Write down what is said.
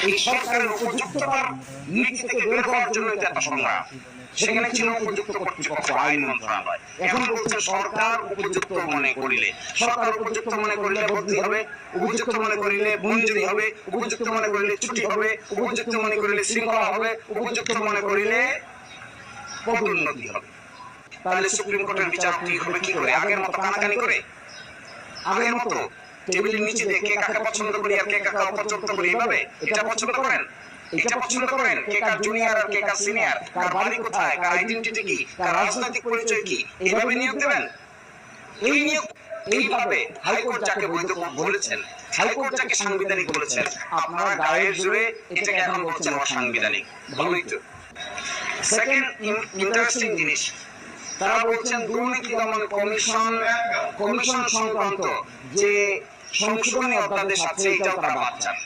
এই সরকারের উপযুক্ততার নীতি থেকে বের হওয়ার জন্য একটা সংগ্রাম। সেখানে ছিল উপযুক্ত কর্তৃপক্ষ আইন মন্ত্রণালয়। এখন বলছেন সরকার উপযুক্ত মনে করিলে, সরকার উপযুক্ত মনে করিলে বদলি হবে, উপযুক্ত মনে করিলে মঞ্জুরি হবে, উপযুক্ত মনে করিলে ছুটি হবে, উপযুক্ত মনে করিলে শৃঙ্খলা হবে, উপযুক্ত মনে করিলে পদোন্নতি হবে। তাহলে সুপ্রিম কোর্টের বিচারক ঠিক হবে কি করে? আগের মতো কানাকানি করে? আগের মতো টেবিলের নিচে দিয়ে কে কাকে পছন্দ করি আর কে কাকে অপছন্দ করি এইভাবে? এটা পছন্দ করেন? এটা পছন্দ করেন? কে কার জুনিয়র আর কে কার সিনিয়র, কার বাড়ি কোথায়, কার আইডেন্টিটি কি, কার রাজনৈতিক পরিচয় কি, এইভাবে নিয়োগ দেবেন? এই নিয়োগ এইভাবে হাইকোর্ট যাকে বৈধ বলেছেন, হাইকোর্ট যাকে সাংবিধানিক বলেছেন, আপনারা গায়ের জোরে এটাকে এখন বলছেন অসাংবিধানিক। ভালোই তো। সেকেন্ড ইন্টারেস্টিং জিনিস, তারা বলছেন দুর্নীতি দমন কমিশন সংক্রান্ত যে সংশোধনী অধ্যাদেশ আছে এটাও তারা বাদ চান।